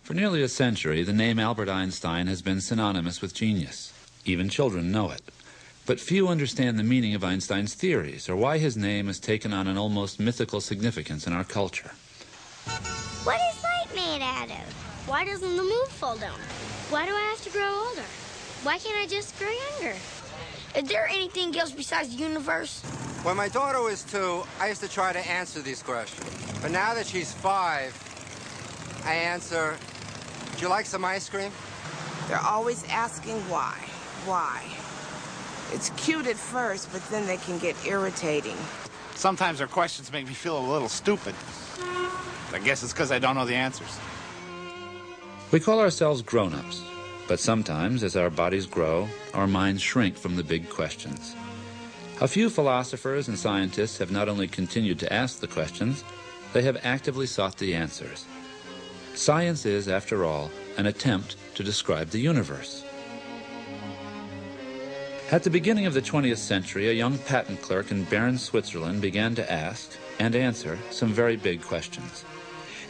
For nearly a century, the name Albert Einstein has been synonymous with genius. Even children know it. But few understand the meaning of Einstein's theories, or why his name has taken on an almost mythical significance in our culture. What is light made out of? Why doesn't the moon fall down? Why do I have to grow older? Why can't I just grow younger? Is there anything else besides the universe? When my daughter was 2, I used to try to answer these questions. But now that she's 5, I answer, "Would you like some ice cream?" They're always asking why. Why? It's cute at first, but then they can get irritating. Sometimes their questions make me feel a little stupid. I guess it's because I don't know the answers. We call ourselves grown-ups, but sometimes, as our bodies grow, our minds shrink from the big questions. A few philosophers and scientists have not only continued to ask the questions, they have actively sought the answers. Science is, after all, an attempt to describe the universe. At the beginning of the 20th century, a young patent clerk in Bern, Switzerland began to ask and answer some very big questions.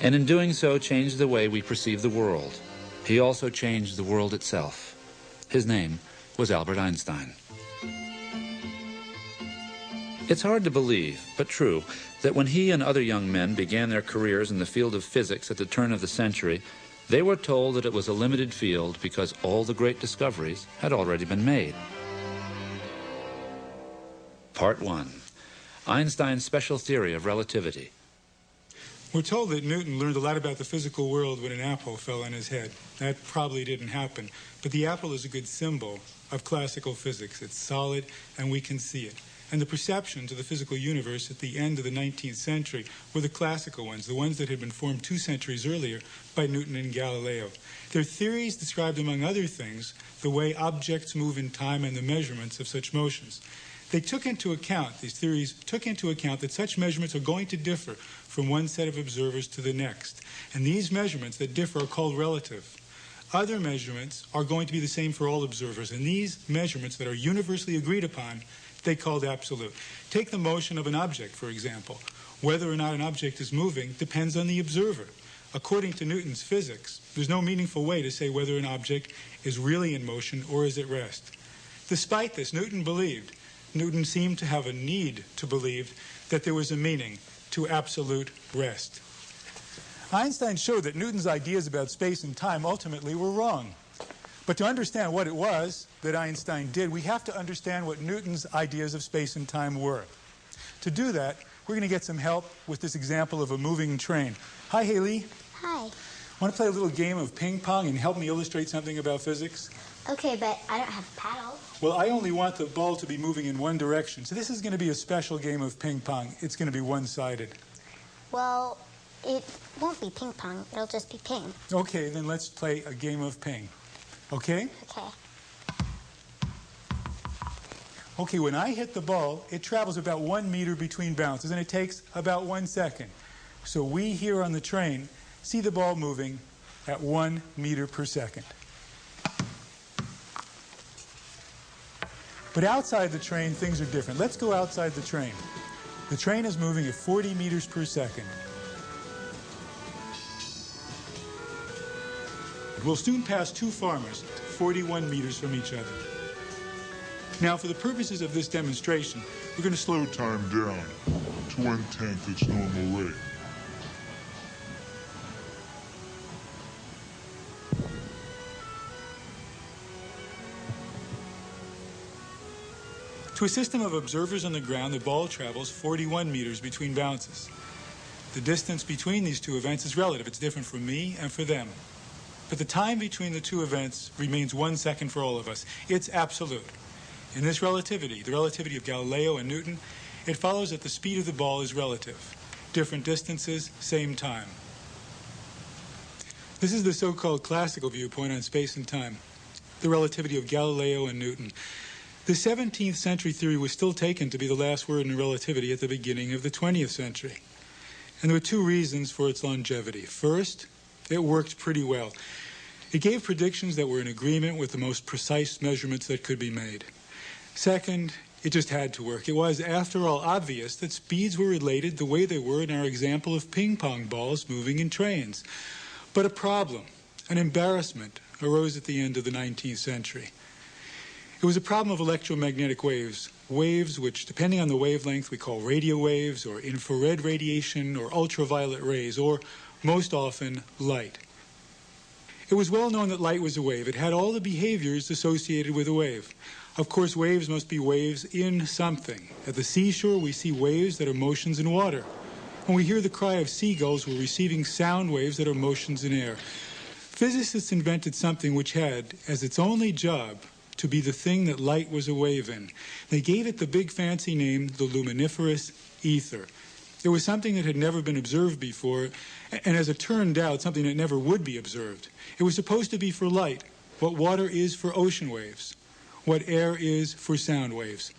And in doing so, changed the way we perceive the world. He also changed the world itself. His name was Albert Einstein. It's hard to believe, but true, that when he and other young men began their careers in the field of physics at the turn of the century, they were told that it was a limited field because all the great discoveries had already been made. Part 1. Einstein's special theory of relativity. We're told that Newton learned a lot about the physical world when an apple fell on his head. That probably didn't happen, but the apple is a good symbol of classical physics. It's solid, and we can see it. And the perceptions of the physical universe at the end of the 19th century were the classical ones, the ones that had been formed 2 centuries earlier by Newton and Galileo. Their theories described, among other things, the way objects move in time and the measurements of such motions. They took into account, these theories took into account that such measurements are going to differ from one set of observers to the next. And these measurements that differ are called relative. Other measurements are going to be the same for all observers, and these measurements that are universally agreed upon, they called absolute. Take the motion of an object, for example. Whether or not an object is moving depends on the observer. According to Newton's physics, there's no meaningful way to say whether an object is really in motion or is at rest. Despite this, Newton seemed to have a need to believe that there was a meaning to absolute rest. Einstein showed that Newton's ideas about space and time ultimately were wrong. But to understand what it was that Einstein did, we have to understand what Newton's ideas of space and time were. To do that, we're going to get some help with this example of a moving train. Hi, Haley. Hi. Want to play a little game of ping pong and help me illustrate something about physics? Okay, but I don't have a paddle. Well, I only want the ball to be moving in one direction. So this is going to be a special game of ping pong. It's going to be one-sided. Well, it won't be ping pong. It'll just be ping. Okay, then let's play a game of ping. Okay? Okay. Okay, when I hit the ball, it travels about 1 meter between bounces, and it takes about 1 second. So we here on the train see the ball moving at 1 meter per second. But outside the train, things are different. Let's go outside the train. The train is moving at 40 meters per second. We'll soon pass 2 farmers, 41 meters from each other. Now, for the purposes of this demonstration, we're going to slow time down to 1/10 its normal rate. To a system of observers on the ground, the ball travels 41 meters between bounces. The distance between these 2 events is relative. It's different for me and for them. But the time between the 2 events remains 1 second for all of us. It's absolute. In this relativity, the relativity of Galileo and Newton, it follows that the speed of the ball is relative. Different distances, same time. This is the so-called classical viewpoint on space and time, the relativity of Galileo and Newton. The 17th century theory was still taken to be the last word in relativity at the beginning of the 20th century. And there were 2 reasons for its longevity. First, it worked pretty well. It gave predictions that were in agreement with the most precise measurements that could be made. Second, it just had to work. It was, after all, obvious that speeds were related the way they were in our example of ping pong balls moving in trains. But a problem. an embarrassment arose at the end of the 19th century. It was a problem of electromagnetic waves, waves which, depending on the wavelength, we call radio waves or infrared radiation or ultraviolet rays, or most often light. It was well known that light was a wave. It had all the behaviors associated with a wave. Of course, waves must be waves in something. At the seashore, we see waves that are motions in water. When we hear the cry of seagulls, we're receiving sound waves that are motions in air. Physicists invented something which had, as its only job, to be the thing that light was a wave in. They gave it the big fancy name, the luminiferous ether. It was something that had never been observed before, and as it turned out, something that never would be observed. It was supposed to be for light, what water is for ocean waves, what air is for sound waves.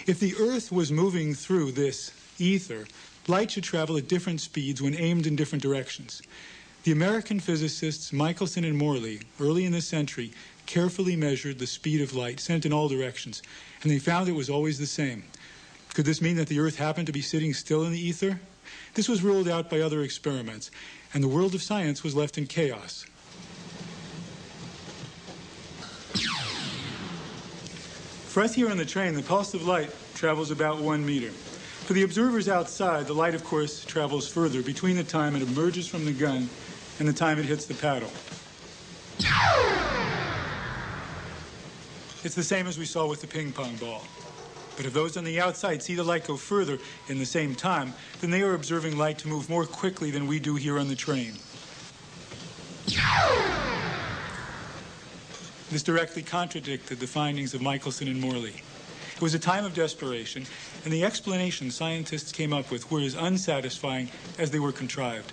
If the Earth was moving through this ether, light should travel at different speeds when aimed in different directions. The American physicists Michelson and Morley, early in this century, carefully measured the speed of light sent in all directions, and they found it was always the same. Could this mean that the Earth happened to be sitting still in the ether? This was ruled out by other experiments, and the world of science was left in chaos. For us here on the train, the pulse of light travels about 1 meter. For the observers outside, the light, of course, travels further between the time it emerges from the gun and the time it hits the paddle. It's the same as we saw with the ping pong ball. But if those on the outside see the light go further in the same time, then they are observing light to move more quickly than we do here on the train. This directly contradicted the findings of Michelson and Morley. It was a time of desperation, and the explanations scientists came up with were as unsatisfying as they were contrived.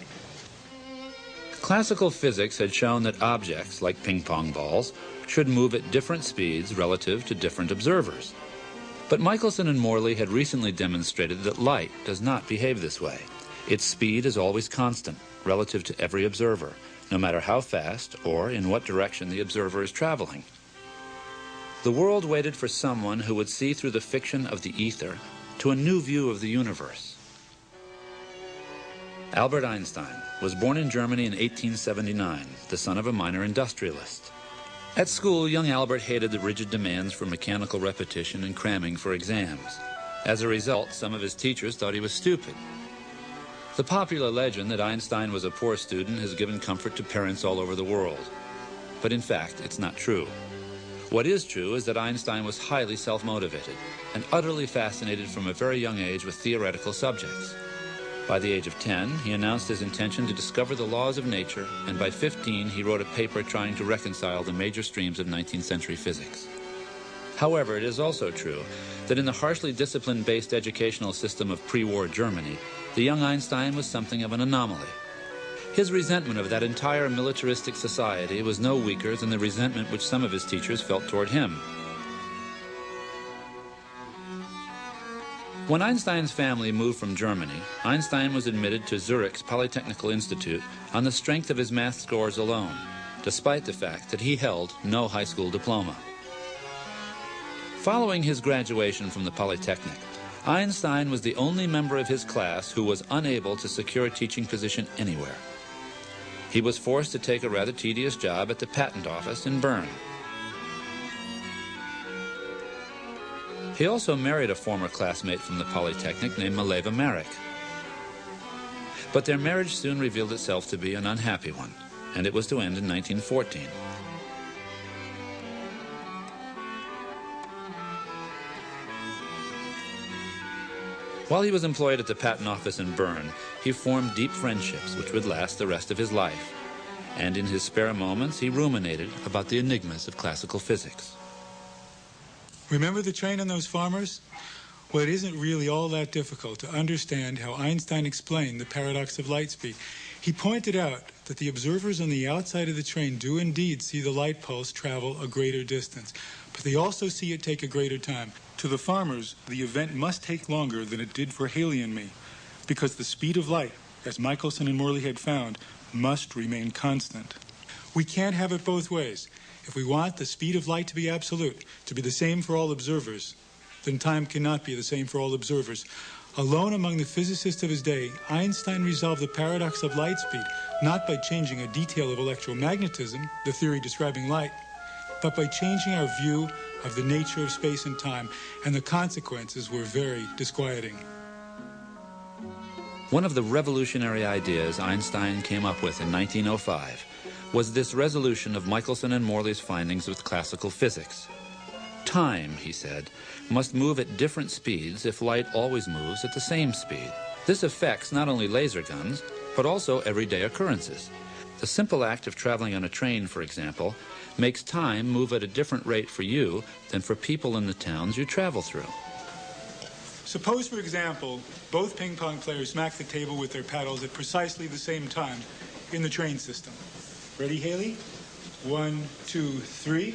Classical physics had shown that objects, like ping pong balls, should move at different speeds relative to different observers. But Michelson and Morley had recently demonstrated that light does not behave this way. Its speed is always constant, relative to every observer, no matter how fast or in what direction the observer is traveling. The world waited for someone who would see through the fiction of the ether to a new view of the universe. Albert Einstein was born in Germany in 1879, the son of a minor industrialist. At school, young Albert hated the rigid demands for mechanical repetition and cramming for exams. As a result, some of his teachers thought he was stupid. The popular legend that Einstein was a poor student has given comfort to parents all over the world. But in fact, it's not true. What is true is that Einstein was highly self-motivated and utterly fascinated from a very young age with theoretical subjects. By the age of 10, he announced his intention to discover the laws of nature, and by 15, he wrote a paper trying to reconcile the major streams of 19th century physics. However, it is also true that in the harshly discipline-based educational system of pre-war Germany, the young Einstein was something of an anomaly. His resentment of that entire militaristic society was no weaker than the resentment which some of his teachers felt toward him. When Einstein's family moved from Germany, Einstein was admitted to Zurich's Polytechnical Institute on the strength of his math scores alone, despite the fact that he held no high school diploma. Following his graduation from the Polytechnic, Einstein was the only member of his class who was unable to secure a teaching position anywhere. He was forced to take a rather tedious job at the patent office in Bern. He also married a former classmate from the Polytechnic named Mileva Marek. But their marriage soon revealed itself to be an unhappy one, and it was to end in 1914. While he was employed at the patent office in Bern, he formed deep friendships which would last the rest of his life. And in his spare moments, he ruminated about the enigmas of classical physics. Remember the train and those farmers? Well, it isn't really all that difficult to understand how Einstein explained the paradox of light speed. He pointed out that the observers on the outside of the train do indeed see the light pulse travel a greater distance, but they also see it take a greater time. To the farmers, the event must take longer than it did for Haley and me, because the speed of light, as Michelson and Morley had found, must remain constant. We can't have it both ways. If we want the speed of light to be absolute, to be the same for all observers, then time cannot be the same for all observers. Alone among the physicists of his day, Einstein resolved the paradox of light speed, not by changing a detail of electromagnetism, the theory describing light, but by changing our view of the nature of space and time, and the consequences were very disquieting. One of the revolutionary ideas Einstein came up with in 1905 was this resolution of Michelson and Morley's findings with classical physics. Time, he said, must move at different speeds if light always moves at the same speed. This affects not only laser guns, but also everyday occurrences. The simple act of traveling on a train, for example, makes time move at a different rate for you than for people in the towns you travel through. Suppose, for example, both ping pong players smack the table with their paddles at precisely the same time in the train system. Ready, Haley? 1, 2, 3.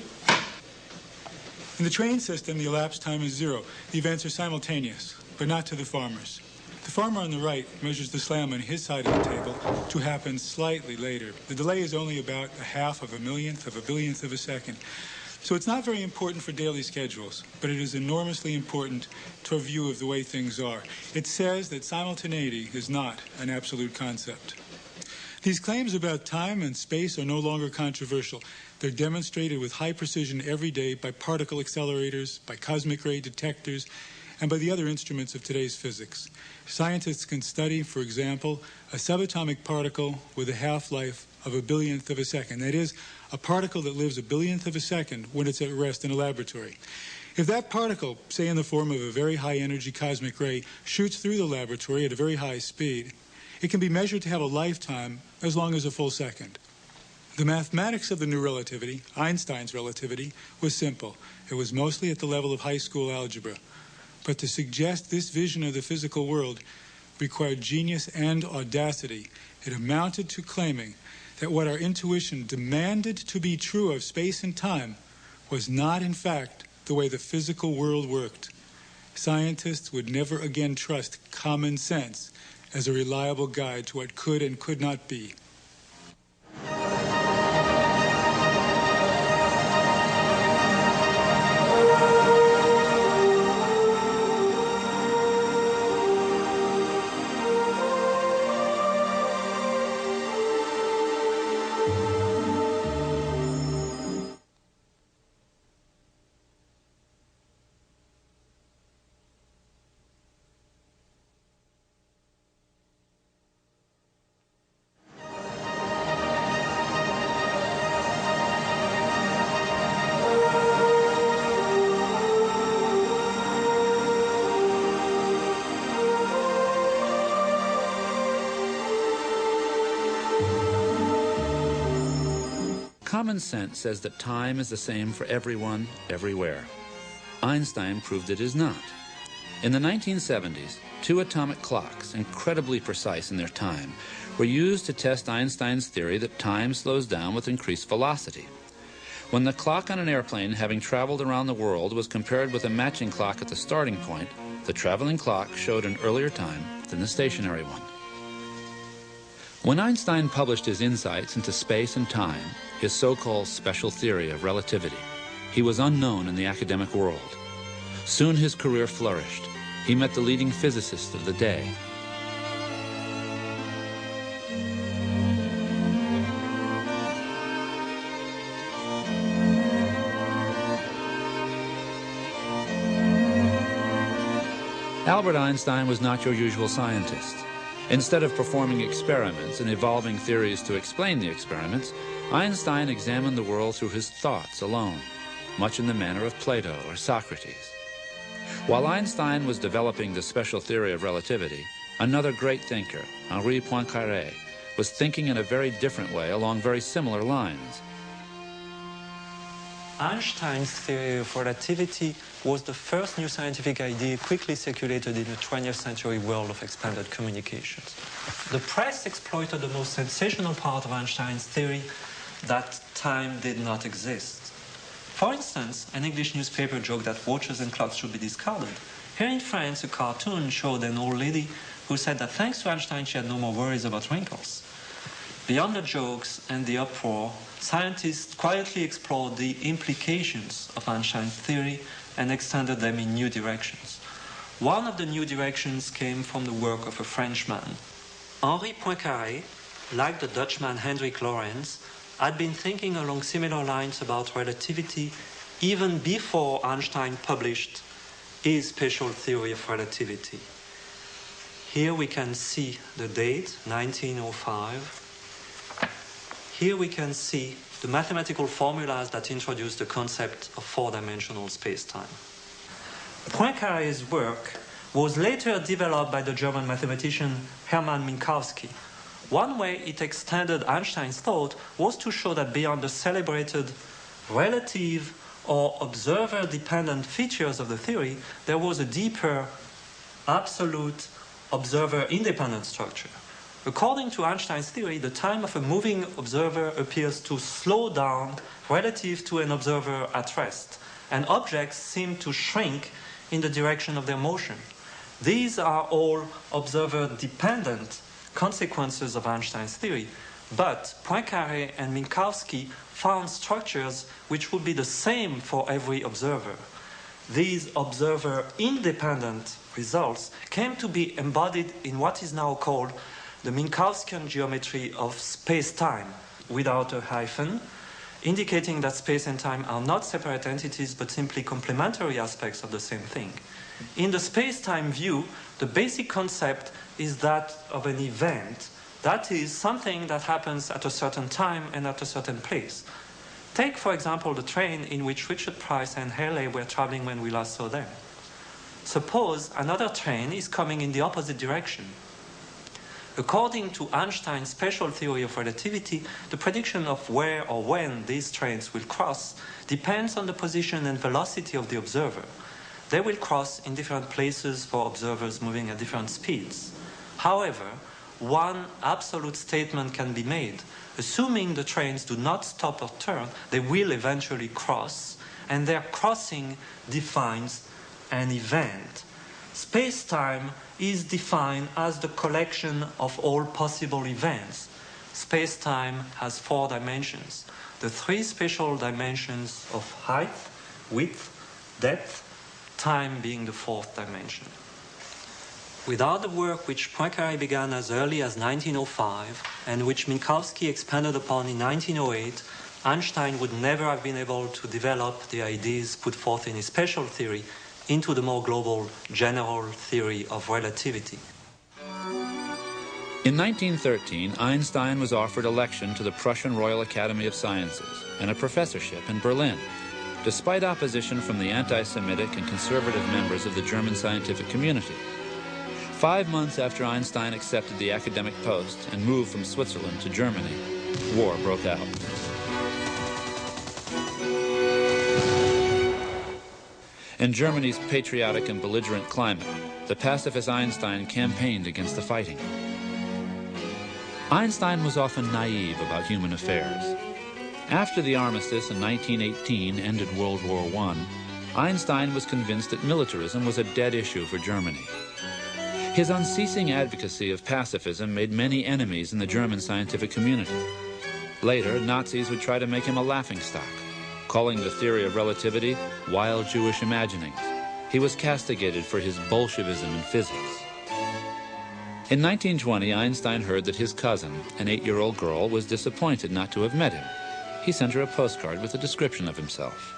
In the train system, the elapsed time is 0. The events are simultaneous, but not to the farmers. The farmer on the right measures the slam on his side of the table to happen slightly later. The delay is only about a half of a millionth of a billionth of a second. So it's not very important for daily schedules, but it is enormously important to a view of the way things are. It says that simultaneity is not an absolute concept. These claims about time and space are no longer controversial. They're demonstrated with high precision every day by particle accelerators, by cosmic ray detectors, and by the other instruments of today's physics. Scientists can study, for example, a subatomic particle with a half-life of a billionth of a second. That is, a particle that lives a billionth of a second when it's at rest in a laboratory. If that particle, say in the form of a very high-energy cosmic ray, shoots through the laboratory at a very high speed, it can be measured to have a lifetime as long as a full second. The mathematics of the new relativity, Einstein's relativity, was simple. It was mostly at the level of high school algebra. But to suggest this vision of the physical world required genius and audacity. It amounted to claiming that what our intuition demanded to be true of space and time was not, in fact, the way the physical world worked. Scientists would never again trust common sense as a reliable guide to what could and could not be. Common sense says that time is the same for everyone, everywhere. Einstein proved it is not. In the 1970s, 2 atomic clocks, incredibly precise in their time, were used to test Einstein's theory that time slows down with increased velocity. When the clock on an airplane having traveled around the world was compared with a matching clock at the starting point, the traveling clock showed an earlier time than the stationary one. When Einstein published his insights into space and time, his so-called special theory of relativity, he was unknown in the academic world. Soon his career flourished. He met the leading physicists of the day. Albert Einstein was not your usual scientist. Instead of performing experiments and evolving theories to explain the experiments, Einstein examined the world through his thoughts alone, much in the manner of Plato or Socrates. While Einstein was developing the special theory of relativity, another great thinker, Henri Poincaré, was thinking in a very different way along very similar lines. Einstein's theory of relativity was the first new scientific idea quickly circulated in the 20th century world of expanded communications. The press exploited the most sensational part of Einstein's theory, that time did not exist. For instance, an English newspaper joked that watches and clocks should be discarded. Here in France, a cartoon showed an old lady who said that thanks to Einstein, she had no more worries about wrinkles. Beyond the jokes and the uproar, scientists quietly explored the implications of Einstein's theory and extended them in new directions. One of the new directions came from the work of a Frenchman, Henri Poincaré, like the Dutchman Hendrik Lorentz, had been thinking along similar lines about relativity even before Einstein published his special theory of relativity. Here we can see the date, 1905. Here we can see the mathematical formulas that introduce the concept of four-dimensional space-time. Poincaré's work was later developed by the German mathematician Hermann Minkowski. One way it extended Einstein's thought was to show that beyond the celebrated relative or observer-dependent features of the theory, there was a deeper, absolute, observer-independent structure. According to Einstein's theory, the time of a moving observer appears to slow down relative to an observer at rest, and objects seem to shrink in the direction of their motion. These are all observer-dependent consequences of Einstein's theory, but Poincaré and Minkowski found structures which would be the same for every observer. These observer-independent results came to be embodied in what is now called the Minkowskian geometry of space-time, without a hyphen, indicating that space and time are not separate entities but simply complementary aspects of the same thing. In the space-time view, the basic concept is that of an event, that is, something that happens at a certain time and at a certain place. Take, for example, the train in which Richard Price and Haley were traveling when we last saw them. Suppose another train is coming in the opposite direction. According to Einstein's special theory of relativity, the prediction of where or when these trains will cross depends on the position and velocity of the observer. They will cross in different places for observers moving at different speeds. However, one absolute statement can be made. Assuming the trains do not stop or turn, they will eventually cross, and their crossing defines an event. Space-time is defined as the collection of all possible events. Space-time has four dimensions. The three spatial dimensions of height, width, depth, time being the fourth dimension. Without the work which Poincaré began as early as 1905 and which Minkowski expanded upon in 1908, Einstein would never have been able to develop the ideas put forth in his special theory into the more global general theory of relativity. In 1913, Einstein was offered election to the Prussian Royal Academy of Sciences and a professorship in Berlin, despite opposition from the anti-Semitic and conservative members of the German scientific community. 5 months after Einstein accepted the academic post and moved from Switzerland to Germany, war broke out. In Germany's patriotic and belligerent climate, the pacifist Einstein campaigned against the fighting. Einstein was often naive about human affairs. After the armistice in 1918 ended World War I, Einstein was convinced that militarism was a dead issue for Germany. His unceasing advocacy of pacifism made many enemies in the German scientific community. Later, Nazis would try to make him a laughingstock, calling the theory of relativity wild Jewish imaginings. He was castigated for his Bolshevism in physics. In 1920, Einstein heard that his cousin, an 8-year-old girl, was disappointed not to have met him. He sent her a postcard with a description of himself.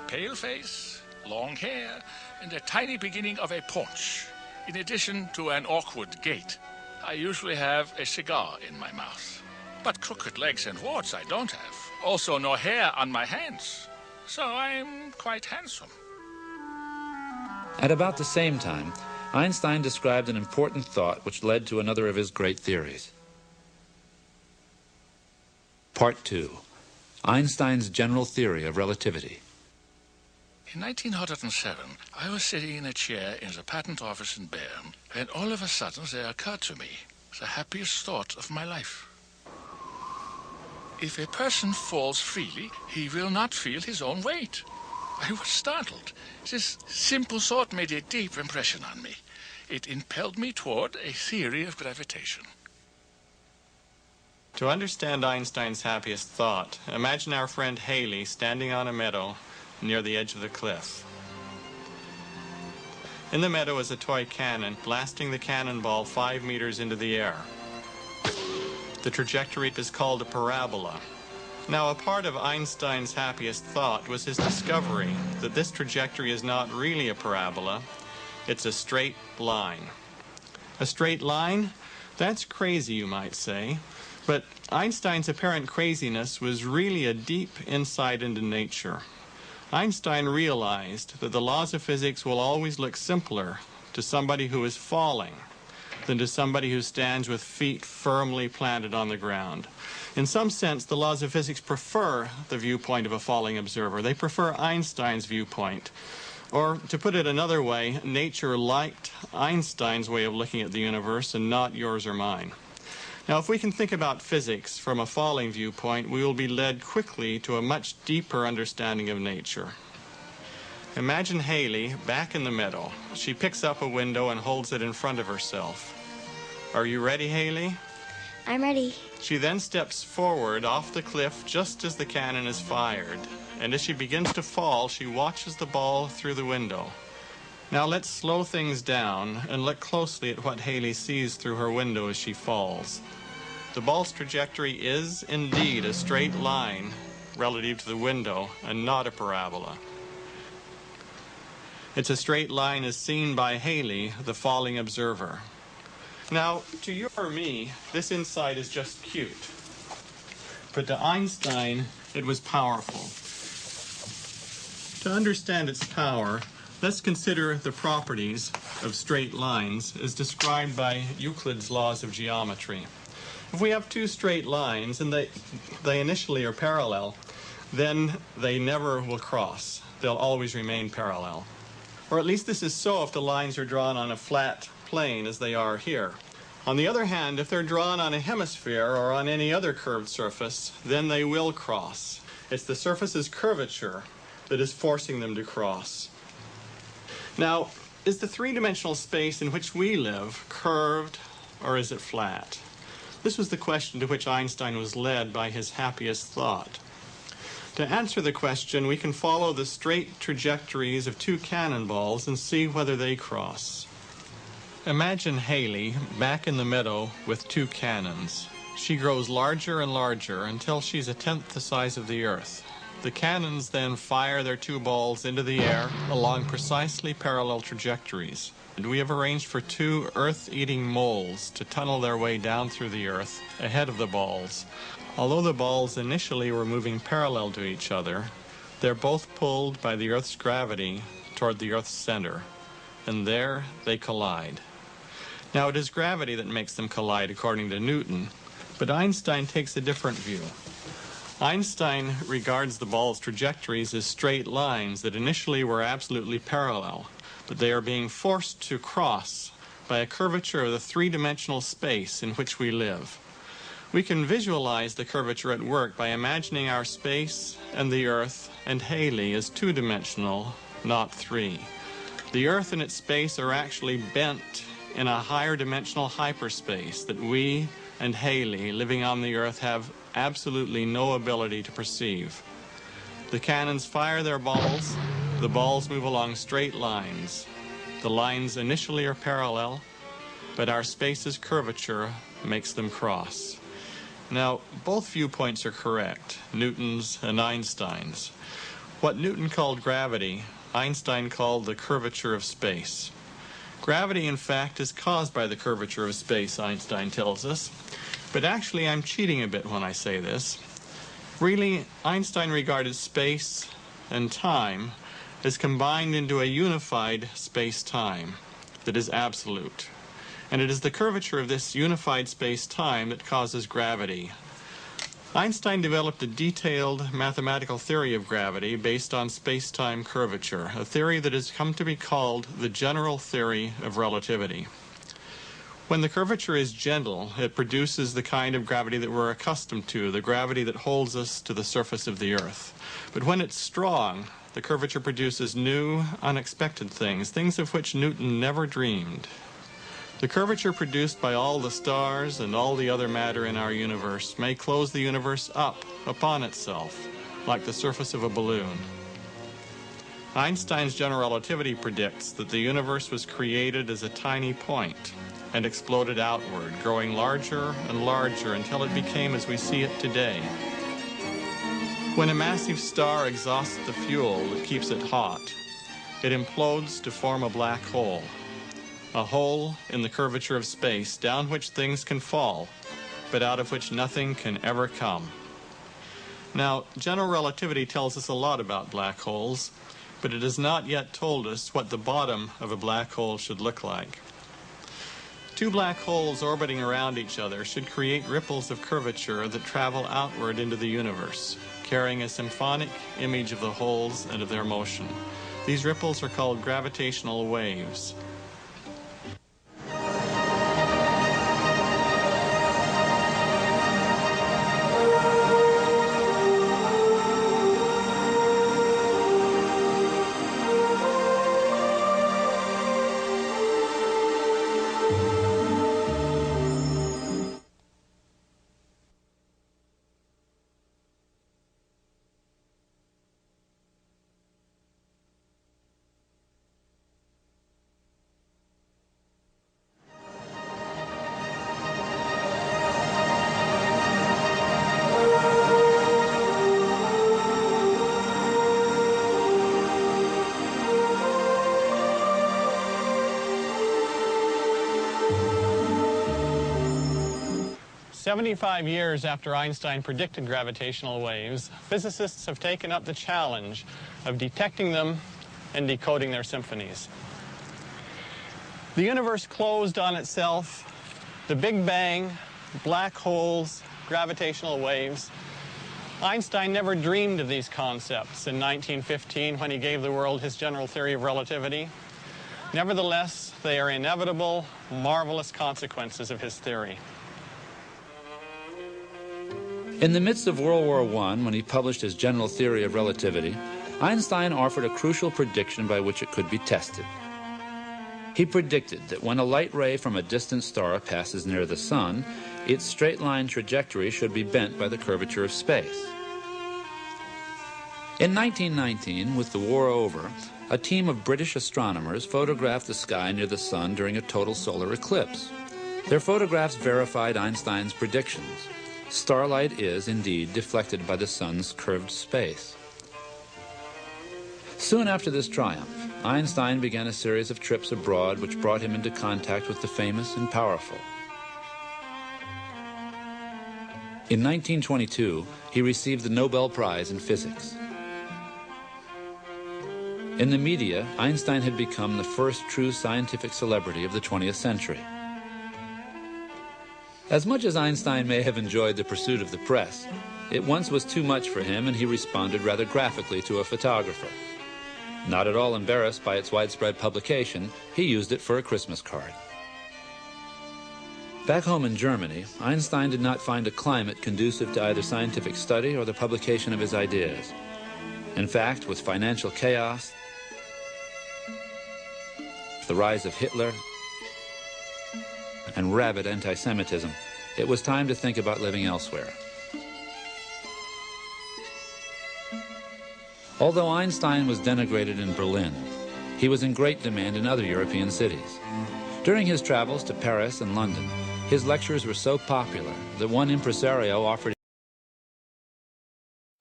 Pale face, long hair, and a tiny beginning of a paunch, in addition to an awkward gait. I usually have a cigar in my mouth. But crooked legs and warts I don't have. Also no hair on my hands. So I'm quite handsome. At about the same time, Einstein described an important thought which led to another of his great theories. Part 2. Einstein's general theory of relativity. In 1907, I was sitting in a chair in the patent office in Bern, and all of a sudden there occurred to me the happiest thought of my life. If a person falls freely, he will not feel his own weight. I was startled. This simple thought made a deep impression on me. It impelled me toward a theory of gravitation. To understand Einstein's happiest thought, imagine our friend Haley standing on a meadow near the edge of the cliff. In the meadow is a toy cannon, blasting the cannonball 5 meters into the air. The trajectory is called a parabola. Now, a part of Einstein's happiest thought was his discovery that this trajectory is not really a parabola, it's a straight line. A straight line? That's crazy, you might say. But Einstein's apparent craziness was really a deep insight into nature. Einstein realized that the laws of physics will always look simpler to somebody who is falling than to somebody who stands with feet firmly planted on the ground. In some sense, the laws of physics prefer the viewpoint of a falling observer. They prefer Einstein's viewpoint. Or, to put it another way, nature liked Einstein's way of looking at the universe and not yours or mine. Now, if we can think about physics from a falling viewpoint, we will be led quickly to a much deeper understanding of nature. Imagine Haley back in the meadow. She picks up a window and holds it in front of herself. Are you ready, Haley? I'm ready. She then steps forward off the cliff just as the cannon is fired. And as she begins to fall, she watches the ball through the window. Now let's slow things down and look closely at what Haley sees through her window as she falls. The ball's trajectory is indeed a straight line relative to the window and not a parabola. It's a straight line as seen by Haley, the falling observer. Now, to you or me, this insight is just cute. But to Einstein, it was powerful. To understand its power, let's consider the properties of straight lines as described by Euclid's laws of geometry. If we have two straight lines and they initially are parallel, then they never will cross. They'll always remain parallel. Or at least this is so if the lines are drawn on a flat plane as they are here. On the other hand, if they're drawn on a hemisphere or on any other curved surface, then they will cross. It's the surface's curvature that is forcing them to cross. Now, is the three-dimensional space in which we live curved or is it flat? This was the question to which Einstein was led by his happiest thought. To answer the question, we can follow the straight trajectories of two cannonballs and see whether they cross. Imagine Haley back in the meadow with two cannons. She grows larger and larger until she's a tenth the size of the Earth. The cannons then fire their two balls into the air along precisely parallel trajectories. And we have arranged for two Earth-eating moles to tunnel their way down through the Earth ahead of the balls. Although the balls initially were moving parallel to each other, they're both pulled by the Earth's gravity toward the Earth's center. And there they collide. Now, it is gravity that makes them collide, according to Newton, but Einstein takes a different view. Einstein regards the ball's trajectories as straight lines that initially were absolutely parallel, but they are being forced to cross by a curvature of the three-dimensional space in which we live. We can visualize the curvature at work by imagining our space and the Earth and Haley as two-dimensional, not three. The Earth and its space are actually bent in a higher dimensional hyperspace that we and Haley living on the Earth have absolutely no ability to perceive. The cannons fire their balls. The balls move along straight lines. The lines initially are parallel, but our space's curvature makes them cross. Now, both viewpoints are correct, Newton's and Einstein's. What Newton called gravity, Einstein called the curvature of space. Gravity, in fact, is caused by the curvature of space, Einstein tells us. But actually, I'm cheating a bit when I say this. Really, Einstein regarded space and time as combined into a unified space-time that is absolute. And it is the curvature of this unified space-time that causes gravity. Einstein developed a detailed mathematical theory of gravity based on space-time curvature, a theory that has come to be called the general theory of relativity. When the curvature is gentle, it produces the kind of gravity that we're accustomed to, the gravity that holds us to the surface of the Earth. But when it's strong, the curvature produces new, unexpected things, things of which Newton never dreamed. The curvature produced by all the stars and all the other matter in our universe may close the universe up upon itself, like the surface of a balloon. Einstein's general relativity predicts that the universe was created as a tiny point. and exploded outward, growing larger and larger until it became as we see it today. When a massive star exhausts the fuel that keeps it hot, it implodes to form a black hole in the curvature of space down which things can fall, but out of which nothing can ever come. Now, general relativity tells us a lot about black holes, but it has not yet told us what the bottom of a black hole should look like. Two black holes orbiting around each other should create ripples of curvature that travel outward into the universe, carrying a symphonic image of the holes and of their motion. These ripples are called gravitational waves. "75 years after Einstein predicted gravitational waves, physicists have taken up the challenge of detecting them and decoding their symphonies. The universe closed on itself, the Big Bang, black holes, gravitational waves. Einstein never dreamed of these concepts in 1915 when he gave the world his general theory of relativity. Nevertheless, they are inevitable, marvelous consequences of his theory." In the midst of World War I, when he published his general theory of relativity, Einstein offered a crucial prediction by which it could be tested. He predicted that when a light ray from a distant star passes near the sun, its straight-line trajectory should be bent by the curvature of space. In 1919, with the war over, a team of British astronomers photographed the sky near the sun during a total solar eclipse. Their photographs verified Einstein's predictions. Starlight is, indeed, deflected by the sun's curved space. Soon after this triumph, Einstein began a series of trips abroad which brought him into contact with the famous and powerful. In 1922, he received the Nobel Prize in Physics. In the media, Einstein had become the first true scientific celebrity of the 20th century. As much as Einstein may have enjoyed the pursuit of the press, it once was too much for him, and he responded rather graphically to a photographer. Not at all embarrassed by its widespread publication, he used it for a Christmas card. Back home in Germany, Einstein did not find a climate conducive to either scientific study or the publication of his ideas. In fact, with financial chaos, the rise of Hitler, and rabid anti-Semitism, it was time to think about living elsewhere. Although Einstein was denigrated in Berlin, he was in great demand in other European cities. During his travels to Paris and London, his lectures were so popular that one impresario offered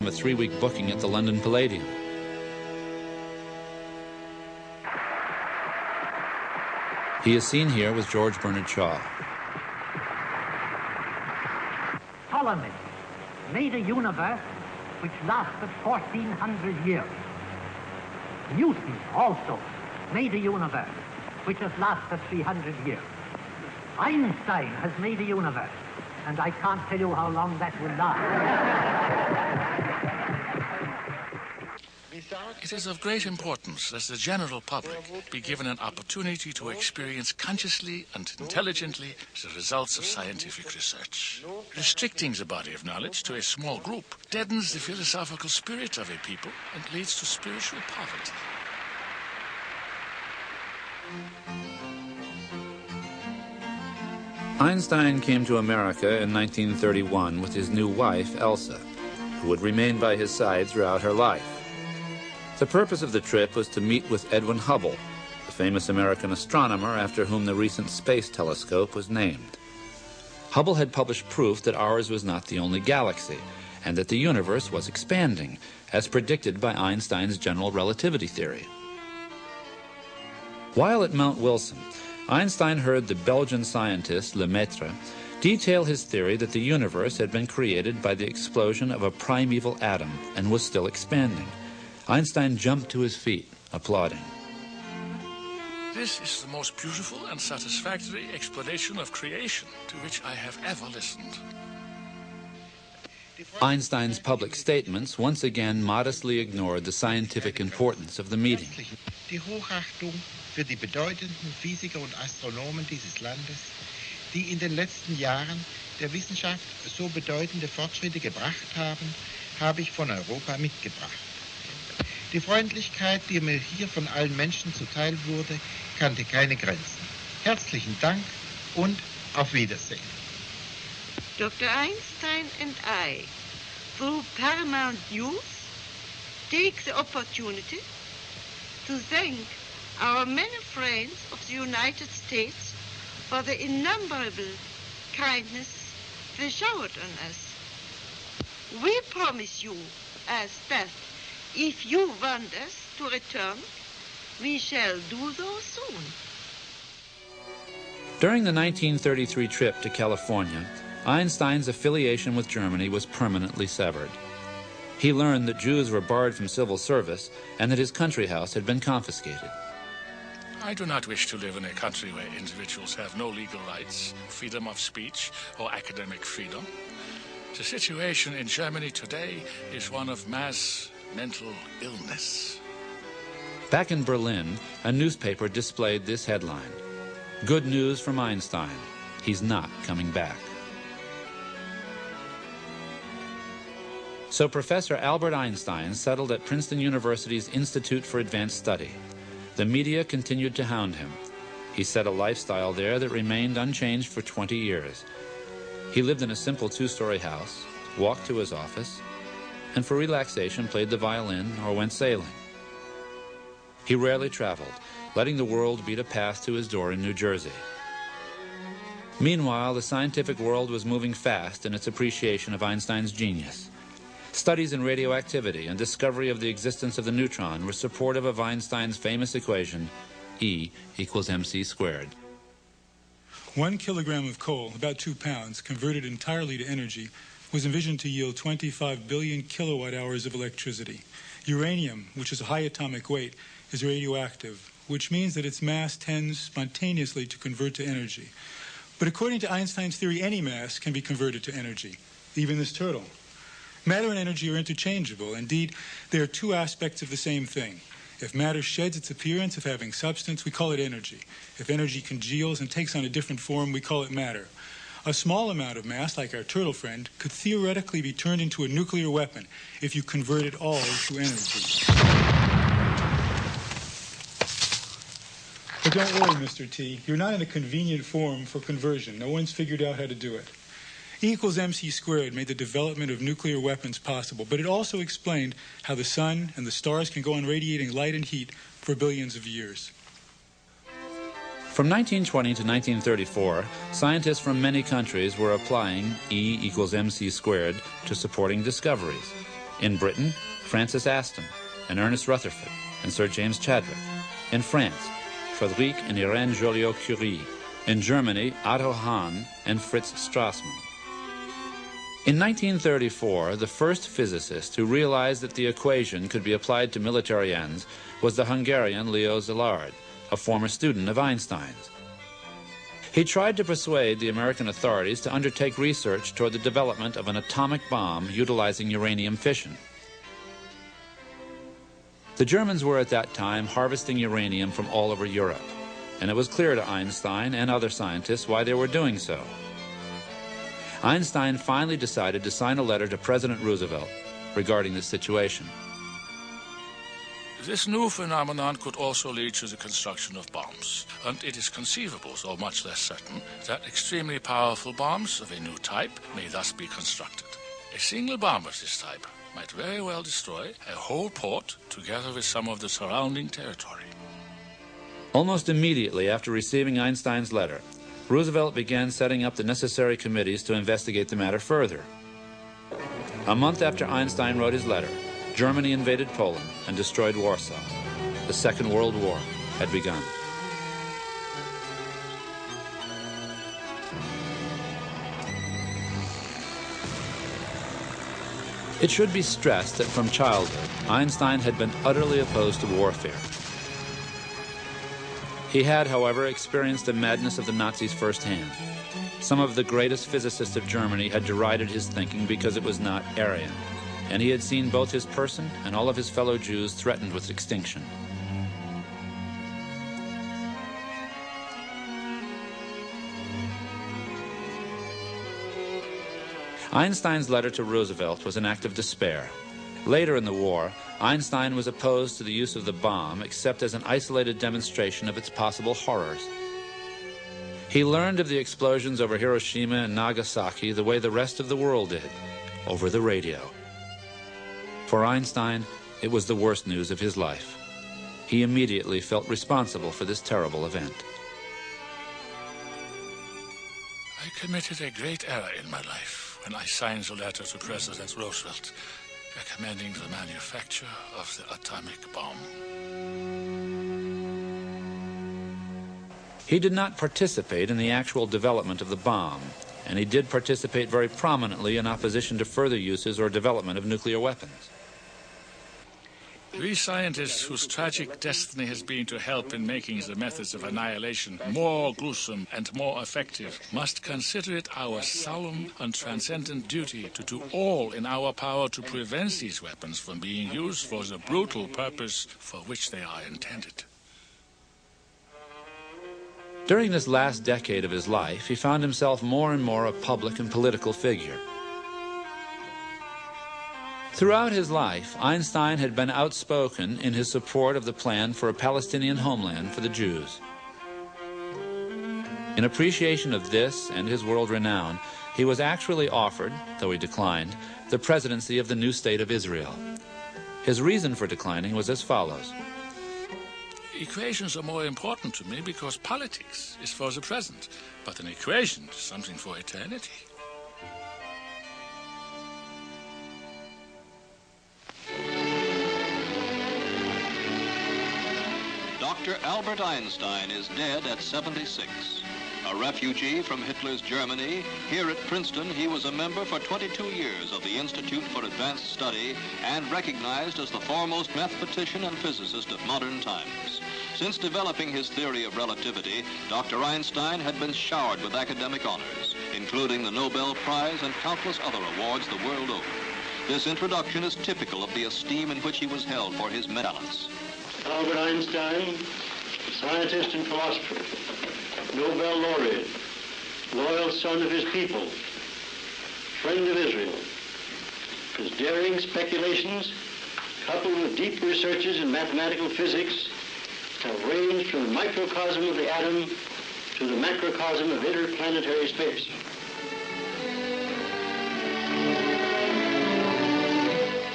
him a 3-week booking at the London Palladium. He is seen here with George Bernard Shaw. Ptolemy made a universe which lasted 1,400 years. Newton also made a universe which has lasted 300 years. Einstein has made a universe, and I can't tell you how long that will last. It is of great importance that the general public be given an opportunity to experience consciously and intelligently the results of scientific research. Restricting the body of knowledge to a small group deadens the philosophical spirit of a people and leads to spiritual poverty. Einstein came to America in 1931 with his new wife, Elsa, who would remain by his side throughout her life. The purpose of the trip was to meet with Edwin Hubble, the the famous American astronomer after whom the recent space telescope was named. Hubble had published proof that ours was not the only galaxy, and that the universe was expanding, as predicted by Einstein's general relativity theory. While at Mount Wilson, Einstein heard the Belgian scientist Lemaitre detail his theory that the universe had been created by the explosion of a primeval atom and was still expanding. Einstein jumped to his feet, applauding. This is the most beautiful and satisfactory explanation of creation to which I have ever listened. Einstein's public statements once again modestly ignored the scientific importance of the meeting. Die Hochachtung für die bedeutenden Physiker und Astronomen dieses Landes, die in den letzten Jahren der Wissenschaft so bedeutende Fortschritte gebracht haben, habe ich von Europa mitgebracht. Die Freundlichkeit, die mir hier von allen Menschen zuteil wurde, kannte keine Grenzen. Herzlichen Dank und auf Wiedersehen. Dr. Einstein and I, through Paramount News, take the opportunity to thank our many friends of the United States for the innumerable kindness they showered on us. We promise you as that if you want us to return, we shall do so soon. During the 1933 trip to California, Einstein's affiliation with Germany was permanently severed. He learned that Jews were barred from civil service and that his country house had been confiscated. I do not wish to live in a country where individuals have no legal rights, freedom of speech, or academic freedom. The situation in Germany today is one of mass mental illness. Back in Berlin, a newspaper displayed this headline: "Good news from Einstein. He's not coming back." So Professor Albert Einstein settled at Princeton University's Institute for Advanced Study. The media continued to hound him. He set a lifestyle there that remained unchanged for 20 years. He lived in a simple two-story house, walked to his office, and for relaxation played the violin or went sailing. He rarely traveled, letting the world beat a path to his door in New Jersey. Meanwhile, the scientific world was moving fast in its appreciation of Einstein's genius. Studies in radioactivity and discovery of the existence of the neutron were supportive of Einstein's famous equation, E equals mc squared. 1 kilogram of coal, about 2 pounds, converted entirely to energy, was envisioned to yield 25 billion kilowatt hours of electricity. Uranium, which is a high atomic weight, is radioactive, which means that its mass tends spontaneously to convert to energy. But according to Einstein's theory, any mass can be converted to energy, even this turtle. Matter and energy are interchangeable. Indeed, they are two aspects of the same thing. If matter sheds its appearance of having substance, we call it energy. If energy congeals and takes on a different form, we call it matter. A small amount of mass, like our turtle friend, could theoretically be turned into a nuclear weapon if you convert it all to energy. But don't worry, Mr. T. You're not in a convenient form for conversion. No one's figured out how to do it. E equals mc squared made the development of nuclear weapons possible, but it also explained how the sun and the stars can go on radiating light and heat for billions of years. From 1920 to 1934, scientists from many countries were applying E equals mc squared to supporting discoveries. In Britain, Francis Aston and Ernest Rutherford and Sir James Chadwick. In France, Frédéric and Irène Joliot-Curie. In Germany, Otto Hahn and Fritz Strassmann. In 1934, the first physicist who realized that the equation could be applied to military ends was the Hungarian Leo Szilard, a former student of Einstein's. He tried to persuade the American authorities to undertake research toward the development of an atomic bomb utilizing uranium fission. The Germans were at that time harvesting uranium from all over Europe, and it was clear to Einstein and other scientists why they were doing so. Einstein finally decided to sign a letter to President Roosevelt regarding this situation. This new phenomenon could also lead to the construction of bombs, and it is conceivable, though much less certain, that extremely powerful bombs of a new type may thus be constructed. A single bomb of this type might very well destroy a whole port together with some of the surrounding territory. Almost immediately after receiving Einstein's letter, Roosevelt began setting up the necessary committees to investigate the matter further. A month after Einstein wrote his letter, Germany invaded Poland and destroyed Warsaw. The Second World War had begun. It should be stressed that from childhood, Einstein had been utterly opposed to warfare. He had, however, experienced the madness of the Nazis firsthand. Some of the greatest physicists of Germany had derided his thinking because it was not Aryan, and he had seen both his person and all of his fellow Jews threatened with extinction. Einstein's letter to Roosevelt was an act of despair. Later in the war, Einstein was opposed to the use of the bomb except as an isolated demonstration of its possible horrors. He learned of the explosions over Hiroshima and Nagasaki the way the rest of the world did, over the radio. For Einstein, it was the worst news of his life. He immediately felt responsible for this terrible event. I committed a great error in my life when I signed the letter to President Roosevelt recommending the manufacture of the atomic bomb. He did not participate in the actual development of the bomb, and he did participate very prominently in opposition to further uses or development of nuclear weapons. We scientists whose tragic destiny has been to help in making the methods of annihilation more gruesome and more effective must consider it our solemn and transcendent duty to do all in our power to prevent these weapons from being used for the brutal purpose for which they are intended. During this last decade of his life, he found himself more and more a public and political figure. Throughout his life, Einstein had been outspoken in his support of the plan for a Palestinian homeland for the Jews. In appreciation of this and his world renown, he was actually offered, though he declined, the presidency of the new state of Israel. His reason for declining was as follows. Equations are more important to me because politics is for the present, but an equation is something for eternity. Dr. Albert Einstein is dead at 76. A refugee from Hitler's Germany, here at Princeton he was a member for 22 years of the Institute for Advanced Study and recognized as the foremost mathematician and physicist of modern times. Since developing his theory of relativity, Dr. Einstein had been showered with academic honors, including the Nobel Prize and countless other awards the world over. This introduction is typical of the esteem in which he was held for his talents. Albert Einstein, scientist and philosopher, Nobel laureate, loyal son of his people, friend of Israel. His daring speculations, coupled with deep researches in mathematical physics, have ranged from the microcosm of the atom to the macrocosm of interplanetary space.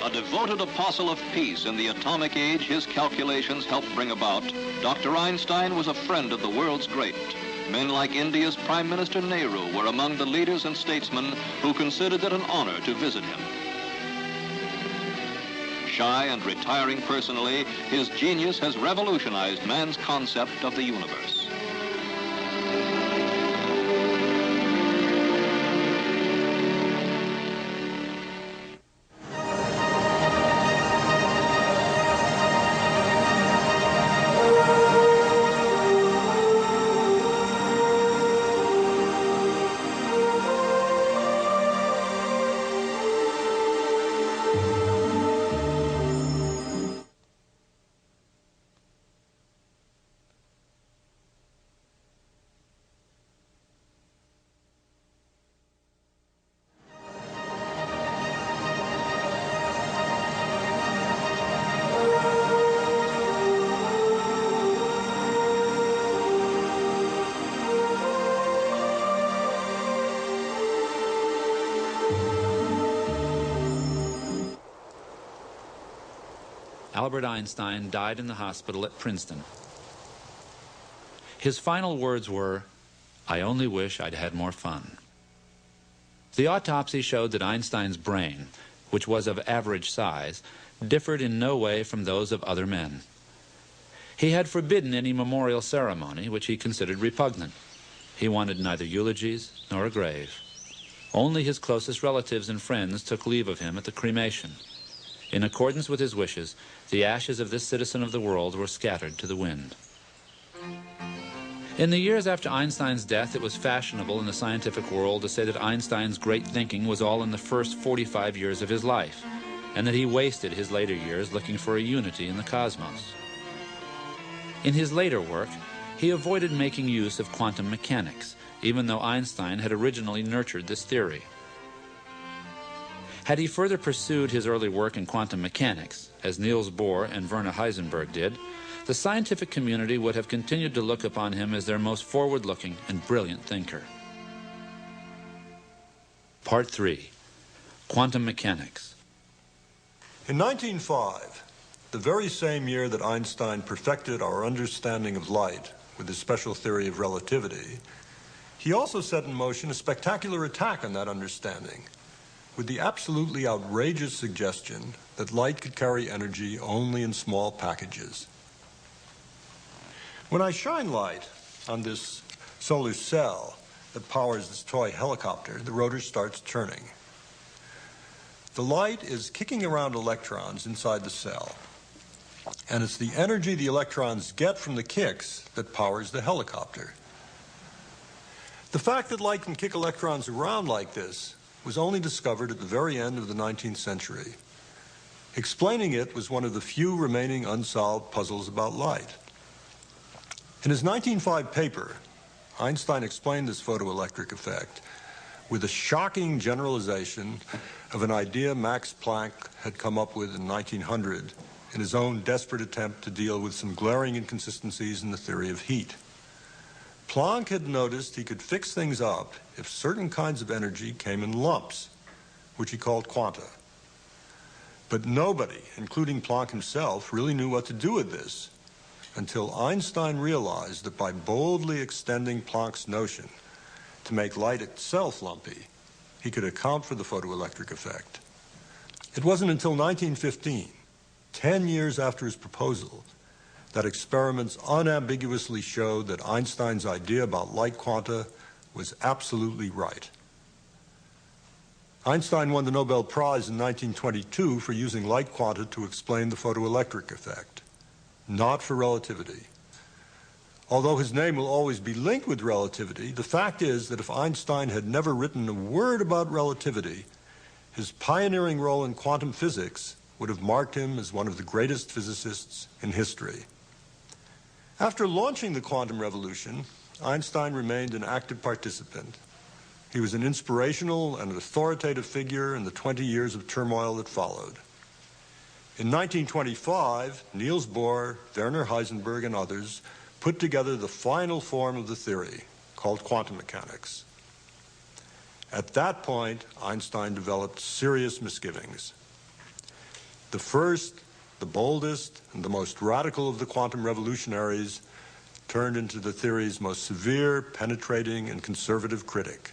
A devoted apostle of peace in the atomic age his calculations helped bring about, Dr. Einstein was a friend of the world's great. Men like India's Prime Minister Nehru were among the leaders and statesmen who considered it an honor to visit him. Shy and retiring personally, his genius has revolutionized man's concept of the universe. Albert Einstein died in the hospital at Princeton. His final words were, "I only wish I'd had more fun." The autopsy showed that Einstein's brain, which was of average size, differed in no way from those of other men. He had forbidden any memorial ceremony, which he considered repugnant. He wanted neither eulogies nor a grave. Only his closest relatives and friends took leave of him at the cremation. In accordance with his wishes, the ashes of this citizen of the world were scattered to the wind. In the years after Einstein's death, it was fashionable in the scientific world to say that Einstein's great thinking was all in the first 45 years of his life, and that he wasted his later years looking for a unity in the cosmos. In his later work, he avoided making use of quantum mechanics, even though Einstein had originally nurtured this theory. Had he further pursued his early work in quantum mechanics, as Niels Bohr and Werner Heisenberg did, the scientific community would have continued to look upon him as their most forward-looking and brilliant thinker. Part 3. Quantum Mechanics. In 1905, the very same year that Einstein perfected our understanding of light with his special theory of relativity, he also set in motion a spectacular attack on that understanding, with the absolutely outrageous suggestion that light could carry energy only in small packages. When I shine light on this solar cell that powers this toy helicopter, the rotor starts turning. The light is kicking around electrons inside the cell, and it's the energy the electrons get from the kicks that powers the helicopter. The fact that light can kick electrons around like this was only discovered at the very end of the 19th century. Explaining it was one of the few remaining unsolved puzzles about light. In his 1905 paper, Einstein explained this photoelectric effect with a shocking generalization of an idea Max Planck had come up with in 1900 in his own desperate attempt to deal with some glaring inconsistencies in the theory of heat. Planck had noticed he could fix things up if certain kinds of energy came in lumps, which he called quanta. But nobody, including Planck himself, really knew what to do with this until Einstein realized that by boldly extending Planck's notion to make light itself lumpy, he could account for the photoelectric effect. It wasn't until 1915, 10 years after his proposal, that experiments unambiguously showed that Einstein's idea about light quanta was absolutely right. Einstein won the Nobel Prize in 1922 for using light quanta to explain the photoelectric effect, not for relativity. Although his name will always be linked with relativity, the fact is that if Einstein had never written a word about relativity, his pioneering role in quantum physics would have marked him as one of the greatest physicists in history. After launching the quantum revolution, Einstein remained an active participant. He was an inspirational and an authoritative figure in the 20 years of turmoil that followed. In 1925, Niels Bohr, Werner Heisenberg, and others put together the final form of the theory, called quantum mechanics. At that point, Einstein developed serious misgivings. The first, the boldest, and the most radical of the quantum revolutionaries turned into the theory's most severe, penetrating, and conservative critic.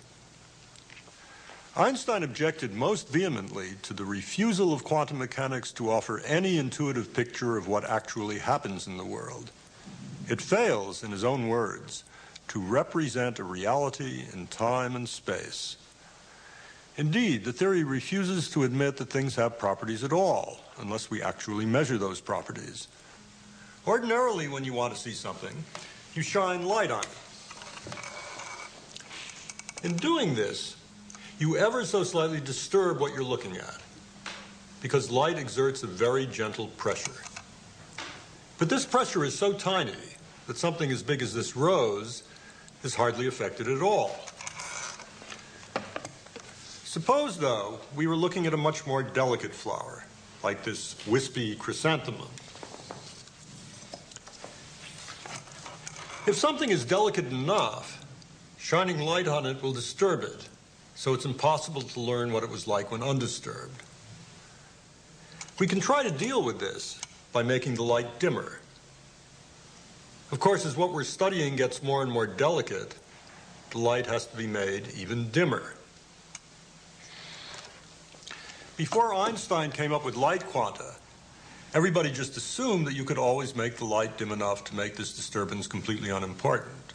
Einstein objected most vehemently to the refusal of quantum mechanics to offer any intuitive picture of what actually happens in the world. It fails, in his own words, to represent a reality in time and space. Indeed, the theory refuses to admit that things have properties at all, unless we actually measure those properties. Ordinarily, when you want to see something, you shine light on it. In doing this, you ever so slightly disturb what you're looking at, because light exerts a very gentle pressure. But this pressure is so tiny that something as big as this rose is hardly affected at all. Suppose, though, we were looking at a much more delicate flower, like this wispy chrysanthemum. If something is delicate enough, shining light on it will disturb it, so it's impossible to learn what it was like when undisturbed. We can try to deal with this by making the light dimmer. Of course, as what we're studying gets more and more delicate, the light has to be made even dimmer. Before Einstein came up with light quanta, everybody just assumed that you could always make the light dim enough to make this disturbance completely unimportant.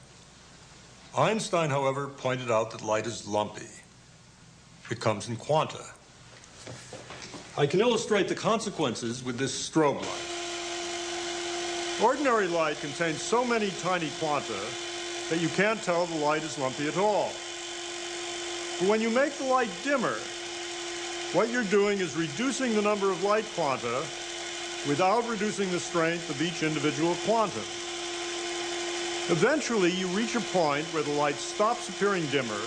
Einstein, however, pointed out that light is lumpy. It comes in quanta. I can illustrate the consequences with this strobe light. Ordinary light contains so many tiny quanta that you can't tell the light is lumpy at all. But when you make the light dimmer, what you're doing is reducing the number of light quanta without reducing the strength of each individual quantum. Eventually, you reach a point where the light stops appearing dimmer,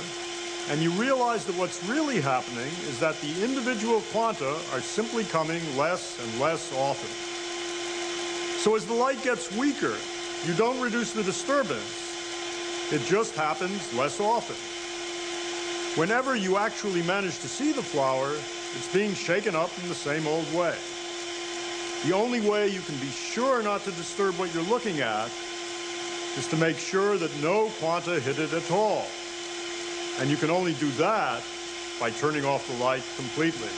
and you realize that what's really happening is that the individual quanta are simply coming less and less often. So as the light gets weaker, you don't reduce the disturbance. It just happens less often. Whenever you actually manage to see the flower, it's being shaken up in the same old way. The only way you can be sure not to disturb what you're looking at is to make sure that no quanta hit it at all. And you can only do that by turning off the light completely.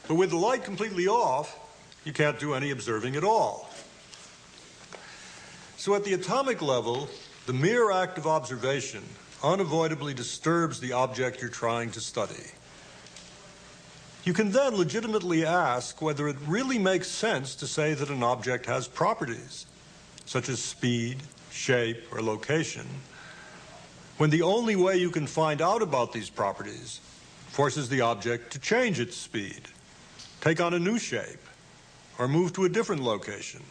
But with the light completely off, you can't do any observing at all. So at the atomic level, the mere act of observation unavoidably disturbs the object you're trying to study. You can then legitimately ask whether it really makes sense to say that an object has properties, such as speed, shape, or location, when the only way you can find out about these properties forces the object to change its speed, take on a new shape, or move to a different location.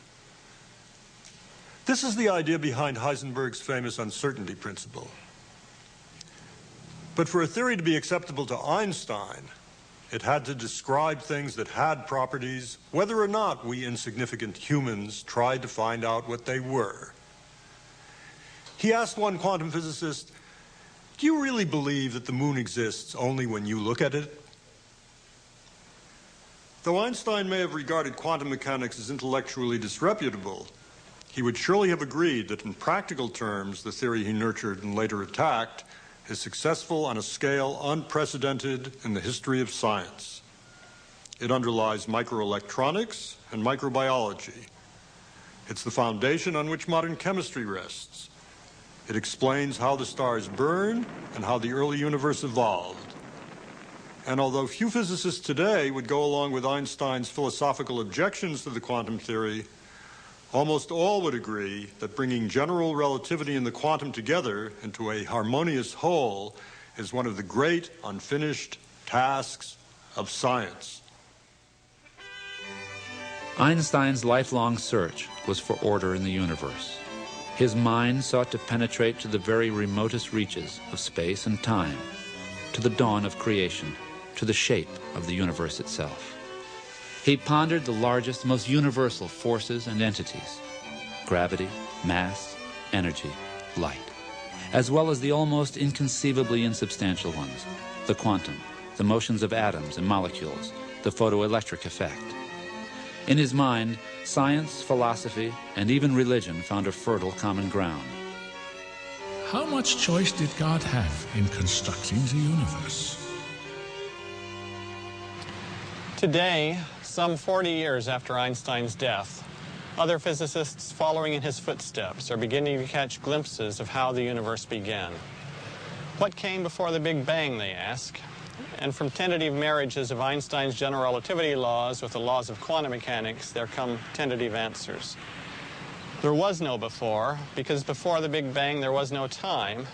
This is the idea behind Heisenberg's famous uncertainty principle. But for a theory to be acceptable to Einstein, it had to describe things that had properties, whether or not we insignificant humans tried to find out what they were. He asked one quantum physicist, "Do you really believe that the moon exists only when you look at it?" Though Einstein may have regarded quantum mechanics as intellectually disreputable, he would surely have agreed that in practical terms, the theory he nurtured and later attacked is successful on a scale unprecedented in the history of science. It underlies microelectronics and microbiology. It's the foundation on which modern chemistry rests. It explains how the stars burn and how the early universe evolved. And although few physicists today would go along with Einstein's philosophical objections to the quantum theory, almost all would agree that bringing general relativity and the quantum together into a harmonious whole is one of the great unfinished tasks of science. Einstein's lifelong search was for order in the universe. His mind sought to penetrate to the very remotest reaches of space and time, to the dawn of creation, to the shape of the universe itself. He pondered the largest, most universal forces and entities: gravity, mass, energy, light, as well as the almost inconceivably insubstantial ones: the quantum, the motions of atoms and molecules, the photoelectric effect. In his mind, science, philosophy, and even religion found a fertile common ground. How much choice did God have in constructing the universe? Today, some 40 years after Einstein's death, other physicists following in his footsteps are beginning to catch glimpses of how the universe began. What came before the Big Bang, they ask, and from tentative marriages of Einstein's general relativity laws with the laws of quantum mechanics, there come tentative answers. There was no before, because before the Big Bang there was no time,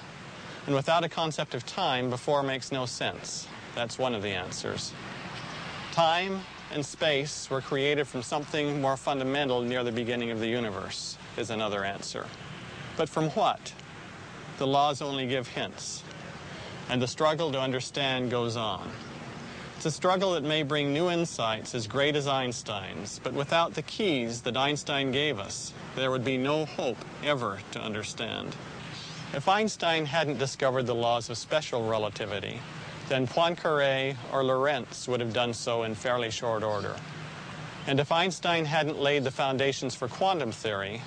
and without a concept of time, before makes no sense. That's one of the answers. Time and space were created from something more fundamental near the beginning of the universe, is another answer. But from what? The laws only give hints, and the struggle to understand goes on. It's a struggle that may bring new insights as great as Einstein's, but without the keys that Einstein gave us, there would be no hope ever to understand. If Einstein hadn't discovered the laws of special relativity, then Poincaré or Lorentz would have done so in fairly short order. And if Einstein hadn't laid the foundations for quantum theory,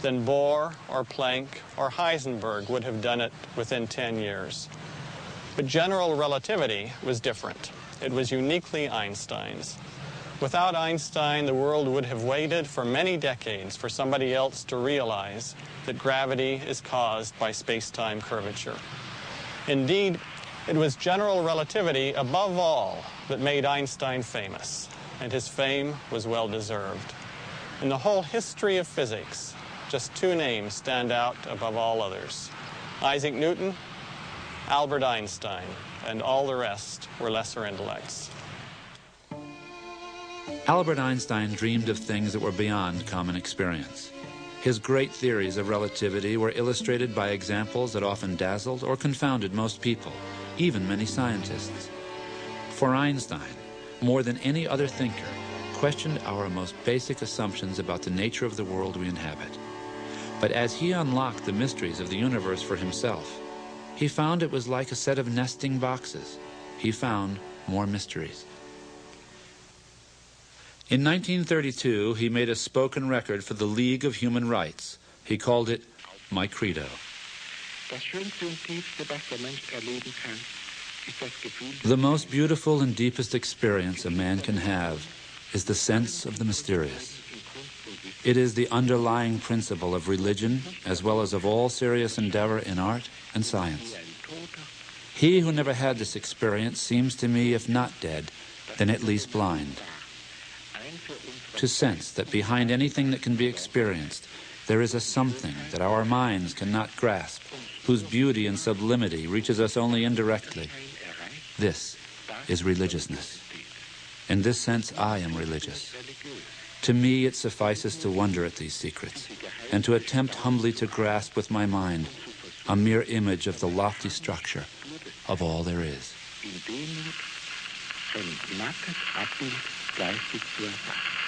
then Bohr or Planck or Heisenberg would have done it within 10 years. But general relativity was different. It was uniquely Einstein's. Without Einstein, the world would have waited for many decades for somebody else to realize that gravity is caused by space-time curvature. Indeed, it was general relativity, above all, that made Einstein famous, and his fame was well-deserved. In the whole history of physics, just two names stand out above all others: Isaac Newton, Albert Einstein, and all the rest were lesser intellects. Albert Einstein dreamed of things that were beyond common experience. His great theories of relativity were illustrated by examples that often dazzled or confounded most people, even many scientists. For Einstein, more than any other thinker, questioned our most basic assumptions about the nature of the world we inhabit. But as he unlocked the mysteries of the universe for himself, he found it was like a set of nesting boxes. He found more mysteries. In 1932, he made a spoken record for the League of Human Rights. He called it My Credo. The most beautiful and deepest experience a man can have is the sense of the mysterious. It is the underlying principle of religion as well as of all serious endeavor in art and science. He who never had this experience seems to me, if not dead, then at least blind. To sense that behind anything that can be experienced, there is a something that our minds cannot grasp, whose beauty and sublimity reaches us only indirectly. This is religiousness. In this sense, I am religious. To me, it suffices to wonder at these secrets, and to attempt humbly to grasp with my mind a mere image of the lofty structure of all there is. In Demut ein mattes Abbild geistig zu erfahren.